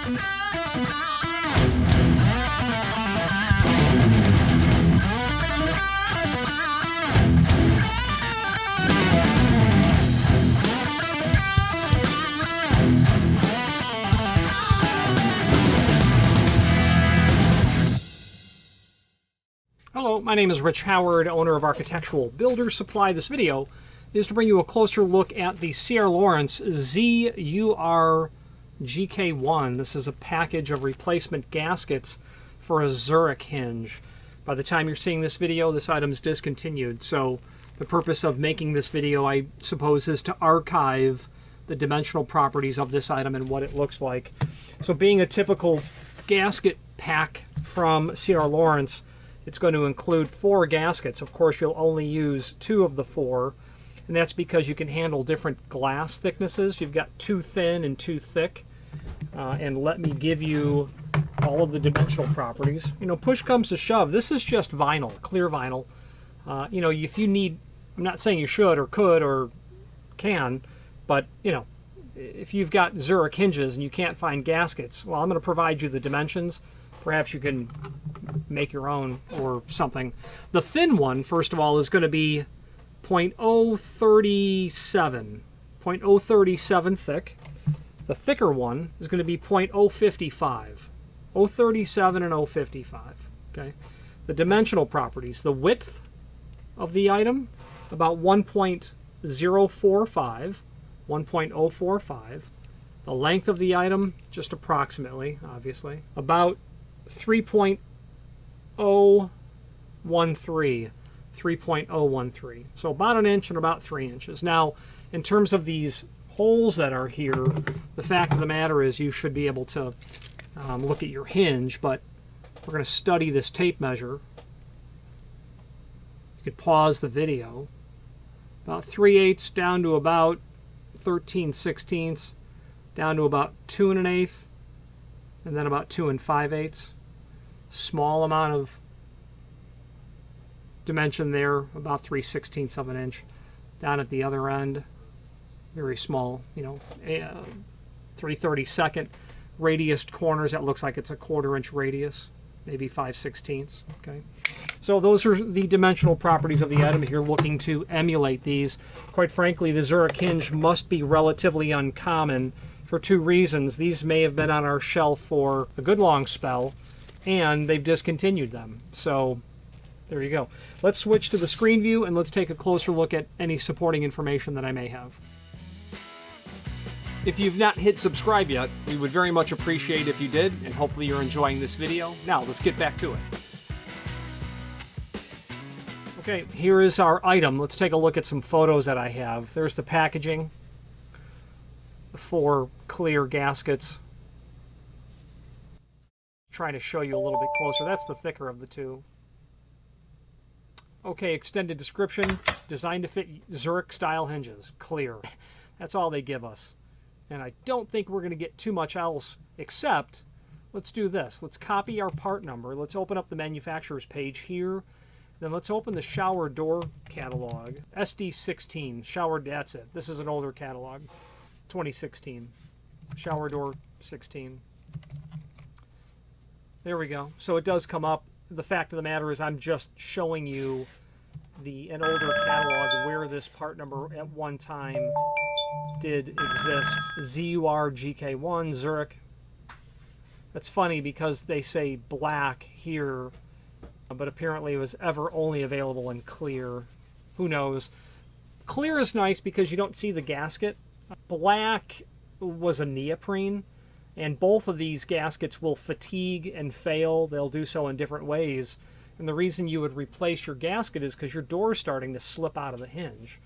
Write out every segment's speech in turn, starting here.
Hello, my name is Rich Howard, owner of Architectural Builder Supply. This video is to bring you a closer look at the C.R. Lawrence ZURGK1. This is a package of replacement gaskets for a Zurich hinge. By the time you're seeing this video, this item is discontinued. So the purpose of making this video, I suppose, is to archive the dimensional properties of this item and what it looks like. So being a typical gasket pack from C.R. Lawrence, it's going to include 4 gaskets. Of course, you'll only use 2 of the 4, and that's because you can handle different glass thicknesses. You've got 2 thin and 2 thick. And let me give you all of the dimensional properties. You know, push comes to shove. This is just vinyl, clear vinyl. You know, if you need, I'm not saying you should or could or can, but, you know, if you've got Zurich hinges and you can't find gaskets, well, I'm going to provide you the dimensions. Perhaps you can make your own or something. The thin one, first of all, is going to be 0.037 thick. The thicker one is going to be 0.055. 0.037 and 0.055. Okay. The dimensional properties, the width of the item, about 1.045. 1.045. The length of the item, just approximately, obviously, about 3.013. 3.013. So about an inch and about 3 inches. Now, in terms of these holes that are here, the fact of the matter is you should be able to look at your hinge, but we're going to study this tape measure. You could pause the video. About 3/8 down to about 13/16, down to about 2 1/8, and then about 2 5/8. Small amount of dimension there, about 3/16 of an inch. Down at the other end, very small, you know, 3/32 radiused corners. That looks like it's a 1/4 inch radius, maybe 5/16. Okay. So those are the dimensional properties of the item. If you're looking to emulate these, quite frankly, the Zurich hinge must be relatively uncommon for 2 reasons. These may have been on our shelf for a good long spell, and they've discontinued them. So there you go. Let's switch to the screen view and let's take a closer look at any supporting information that I may have. If you've not hit subscribe yet, we would very much appreciate if you did, and hopefully you're enjoying this video. Now let's get back to it. Okay, here is our item. Let's take a look at some photos that I have. There's the packaging, the 4 clear gaskets. Trying to show you a little bit closer. That's the thicker of the 2. Okay, extended description. Designed to fit Zurich style hinges. Clear. That's all they give us. And I don't think we're going to get too much else, except let's do this. Let's copy our part number. Let's open up the manufacturer's page here. Then let's open the shower door catalog. SD16. Shower, that's it. This is an older catalog. 2016. Shower door 16. There we go. So it does come up. The fact of the matter is I'm just showing you an older catalog where this part number at one time did exist. ZURGK1, Zurich. That's funny because they say black here, but apparently it was ever only available in clear. Who knows? Clear is nice because you don't see the gasket. Black was a neoprene. And both of these gaskets will fatigue and fail. They'll do so in different ways. And the reason you would replace your gasket is because your door is starting to slip out of the hinge.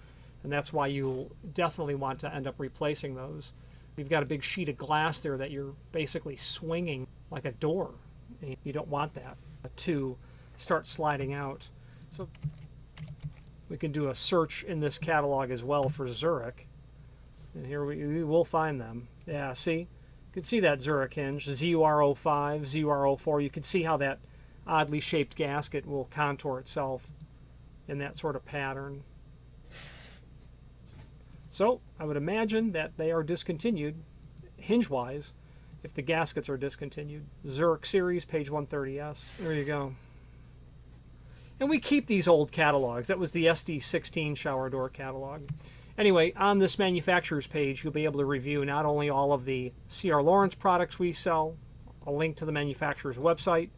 And that's why you definitely want to end up replacing those. You've got a big sheet of glass there that you're basically swinging like a door. And you don't want that to start sliding out. So we can do a search in this catalog as well for Zurich. And here we will find them. Yeah, see? You can see that Zurich hinge, ZUR05, ZUR04. You can see how that oddly shaped gasket will contour itself in that sort of pattern. So I would imagine that they are discontinued hinge-wise, if the gaskets are discontinued. Zurich series, page 130S. There you go. And we keep these old catalogs. That was the SD16 shower door catalog. Anyway, on this manufacturer's page, you'll be able to review not only all of the C.R. Lawrence products we sell, a link to the manufacturer's website,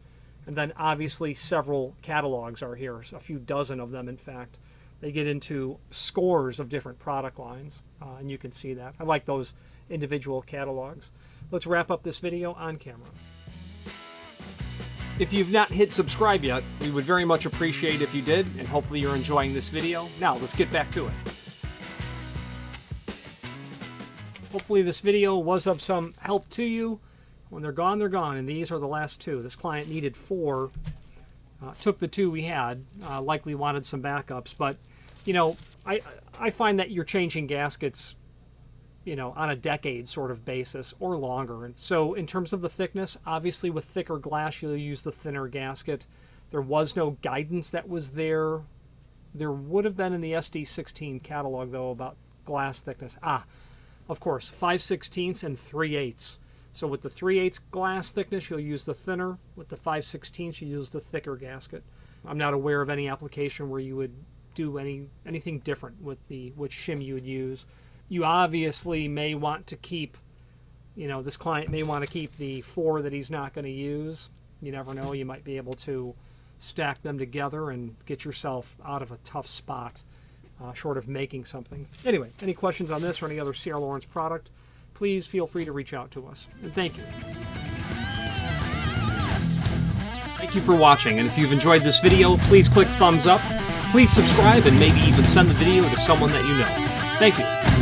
and then obviously several catalogs are here, a few dozen of them in fact. They get into scores of different product lines, and you can see that. I like those individual catalogs. Let's wrap up this video on camera. If you've not hit subscribe yet, we would very much appreciate if you did, and hopefully you're enjoying this video. Now, let's get back to it. Hopefully this video was of some help to you. When they're gone, and these are the last two. This client needed 4, took the 2 we had, likely wanted some backups, but, you know, I find that you're changing gaskets, you know, on a decade sort of basis or longer. And so in terms of the thickness, obviously with thicker glass, you'll use the thinner gasket. There was no guidance that was there. There would have been in the SD16 catalog, though, about glass thickness. Of course, 5/16 and 3/8. So with the 3/8 glass thickness, you'll use the thinner. With the 5/16, you use the thicker gasket. I'm not aware of any application where you would do anything different with which shim you would use. You obviously may want to keep, you know, this client may want to keep the 4 that he's not going to use. You never know. You might be able to stack them together and get yourself out of a tough spot, short of making something. Anyway, any questions on this or any other C.R. Lawrence product, please feel free to reach out to us. And thank you. Thank you for watching, and if you've enjoyed this video, please click thumbs up. Please subscribe and maybe even send the video to someone that you know. Thank you.